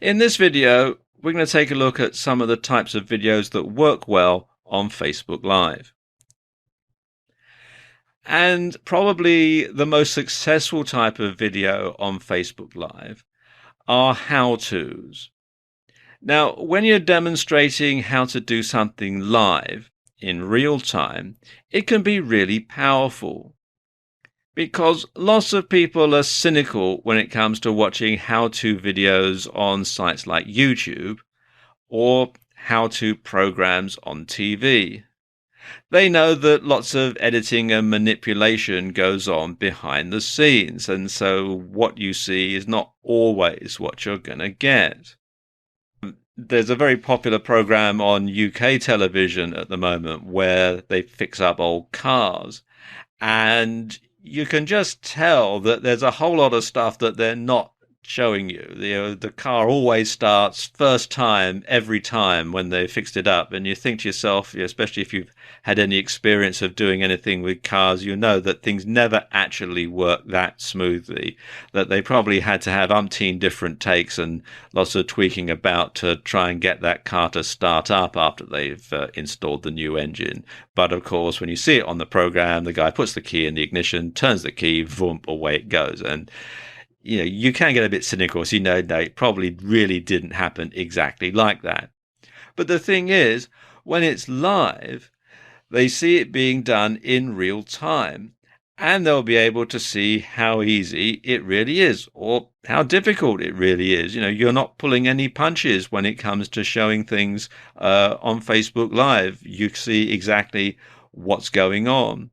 In this video, we're going to take a look at some of the types of videos that work well on Facebook Live. And probably the most successful type of video on Facebook Live are how-tos. Now, when you're demonstrating how to do something live in real time, it can be really powerful because lots of people are cynical when it comes to watching how-to videos on sites like YouTube or how-to programs on TV. They know that lots of editing and manipulation goes on behind the scenes, and so what you see is not always what you're going to get. There's a very popular program on UK television at the moment where they fix up old cars, and you can just tell that there's a whole lot of stuff that they're not showing you. The car always starts first time every time when they fixed it up, and you think to yourself, especially if you've had any experience of doing anything with cars, you know that things never actually work that smoothly, that they probably had to have umpteen different takes and lots of tweaking about to try and get that car to start up after they've installed the new engine. But of course, when you see it on the program, the guy puts the key in the ignition, turns the key, boom, away it goes. And you can get a bit cynical, so it probably really didn't happen exactly like that. But the thing is, when it's live, they see it being done in real time, and they'll be able to see how easy it really is, or how difficult it really is. You're not pulling any punches when it comes to showing things on Facebook Live. You see exactly what's going on.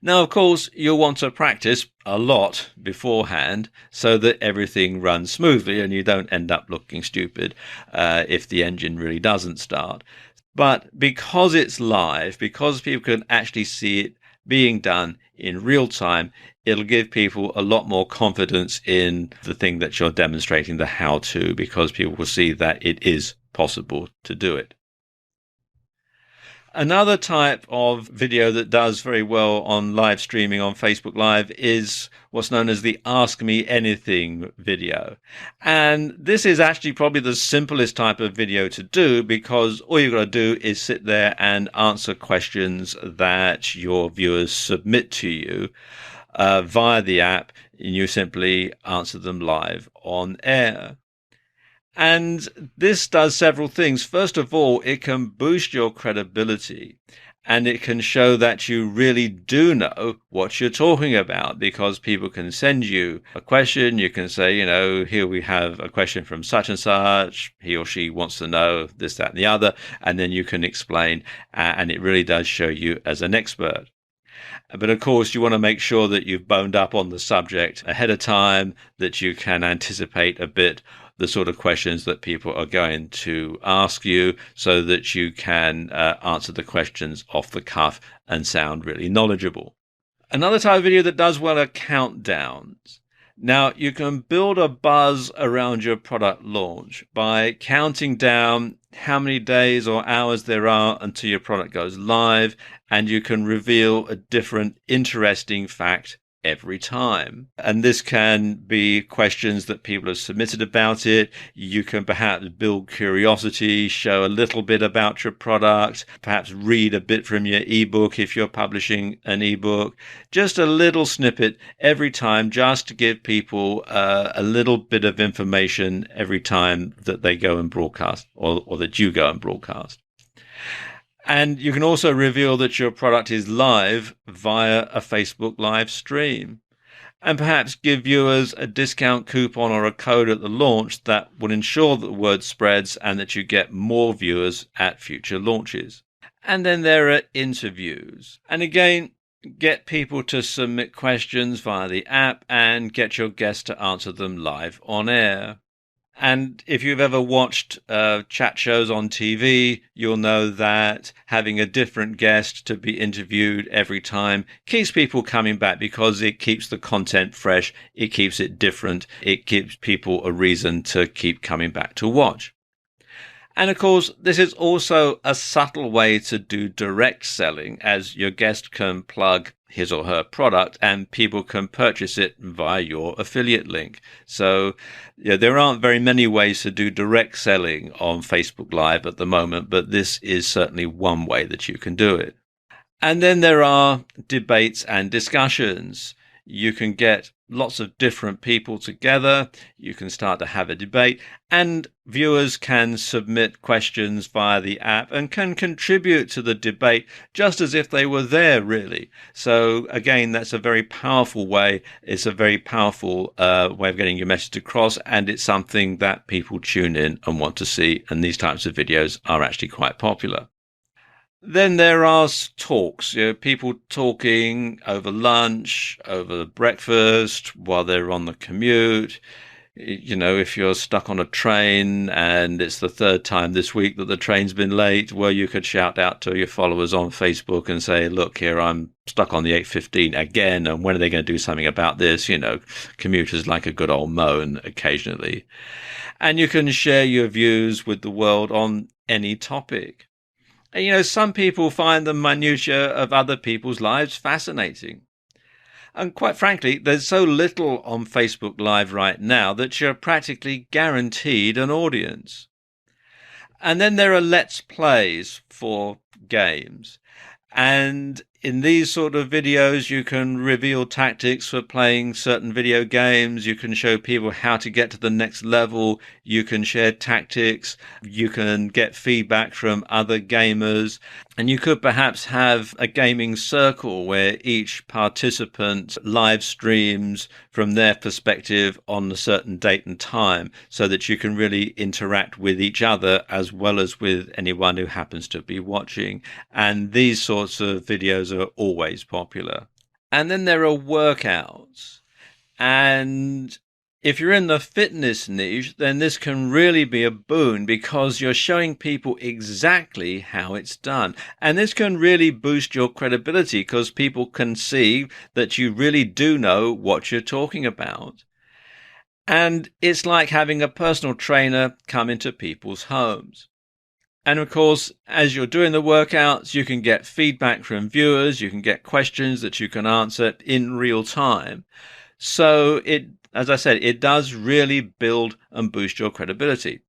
Now, of course, you'll want to practice a lot beforehand so that everything runs smoothly and you don't end up looking stupid if the engine really doesn't start. But because it's live, because people can actually see it being done in real time, it'll give people a lot more confidence in the thing that you're demonstrating, the how-to, because people will see that it is possible to do it. Another type of video that does very well on live streaming on Facebook Live is what's known as the Ask Me Anything video. And this is actually probably the simplest type of video to do because all you've got to do is sit there and answer questions that your viewers submit to you via the app, and you simply answer them live on air. And this does several things. First of all, it can boost your credibility and it can show that you really do know what you're talking about, because people can send you a question. You can say, here we have a question from such and such. He or she wants to know this, that, and the other. And then you can explain, and it really does show you as an expert. But of course, you want to make sure that you've boned up on the subject ahead of time, that you can anticipate a bit the sort of questions that people are going to ask you so that you can answer the questions off the cuff and sound really knowledgeable. Another type of video that does well are countdowns. Now, you can build a buzz around your product launch by counting down how many days or hours there are until your product goes live, and you can reveal a different interesting fact every time. And this can be questions that people have submitted about it. You can perhaps build curiosity, show a little bit about your product, perhaps read a bit from your ebook if you're publishing an ebook. Just a little snippet every time, just to give people a little bit of information every time that they go and broadcast, or that you go and broadcast. And you can also reveal that your product is live via a Facebook live stream, and perhaps give viewers a discount coupon or a code at the launch that will ensure that the word spreads and that you get more viewers at future launches. And then there are interviews. And again, get people to submit questions via the app and get your guests to answer them live on air. And if you've ever watched chat shows on TV, you'll know that having a different guest to be interviewed every time keeps people coming back, because it keeps the content fresh, it keeps it different, it gives people a reason to keep coming back to watch. And of course, this is also a subtle way to do direct selling, as your guest can plug his or her product, and people can purchase it via your affiliate link. So there aren't very many ways to do direct selling on Facebook Live at the moment, but this is certainly one way that you can do it. And then there are debates and discussions. You can get lots of different people together. You can start to have a debate, and viewers can submit questions via the app and can contribute to the debate just as if they were there, really. So again, that's a very powerful way. It's a very powerful way of getting your message across, and it's something that people tune in and want to see. And these types of videos are actually quite popular. Then there are talks, people talking over lunch, over breakfast, while they're on the commute. If you're stuck on a train and it's the third time this week that the train's been late, well, you could shout out to your followers on Facebook and say, look, here, I'm stuck on the 8:15 again, and when are they going to do something about this? Commuters like a good old moan occasionally. And you can share your views with the world on any topic. And, some people find the minutiae of other people's lives fascinating. And quite frankly, there's so little on Facebook Live right now that you're practically guaranteed an audience. And then there are Let's Plays for games. And in these sort of videos, you can reveal tactics for playing certain video games. You can show people how to get to the next level. You can share tactics. You can get feedback from other gamers. And you could perhaps have a gaming circle where each participant live streams from their perspective on a certain date and time, so that you can really interact with each other as well as with anyone who happens to be watching. And these sorts of videos are always popular. And then there are workouts. And if you're in the fitness niche, then this can really be a boon, because you're showing people exactly how it's done. And this can really boost your credibility, because people can see that you really do know what you're talking about. And it's like having a personal trainer come into people's homes. And of course, as you're doing the workouts, you can get feedback from viewers. You can get questions that you can answer in real time. So as I said, it does really build and boost your credibility.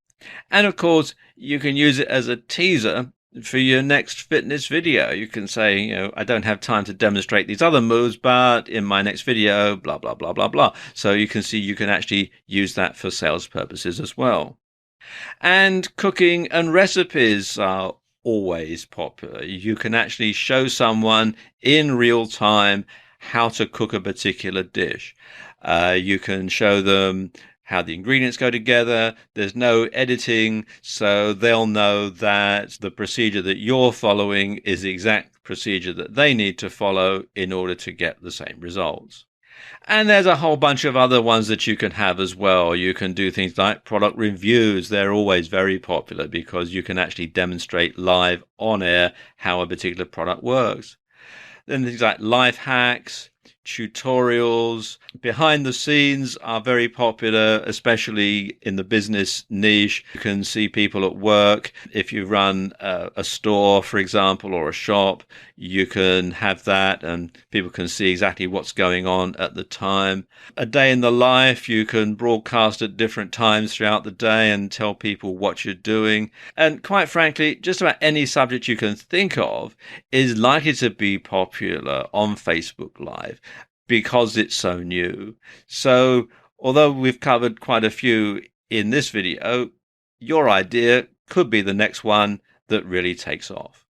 And of course, you can use it as a teaser for your next fitness video. You can say, I don't have time to demonstrate these other moves, but in my next video, blah, blah, blah, blah, blah. So you can see you can actually use that for sales purposes as well. And cooking and recipes are always popular. You can actually show someone in real time how to cook a particular dish. You can show them how the ingredients go together. There's no editing, so they'll know that the procedure that you're following is the exact procedure that they need to follow in order to get the same results. And there's a whole bunch of other ones that you can have as well. You can do things like product reviews. They're always very popular because you can actually demonstrate live on air how a particular product works. Then things like life hacks, tutorials, behind the scenes are very popular, especially in the business niche. You can see people at work. If you run a store, for example, or a shop, you can have that and people can see exactly what's going on at the time. A day in the life, you can broadcast at different times throughout the day and tell people what you're doing. And quite frankly, just about any subject you can think of is likely to be popular on Facebook Live, because it's so new. So although we've covered quite a few in this video, your idea could be the next one that really takes off.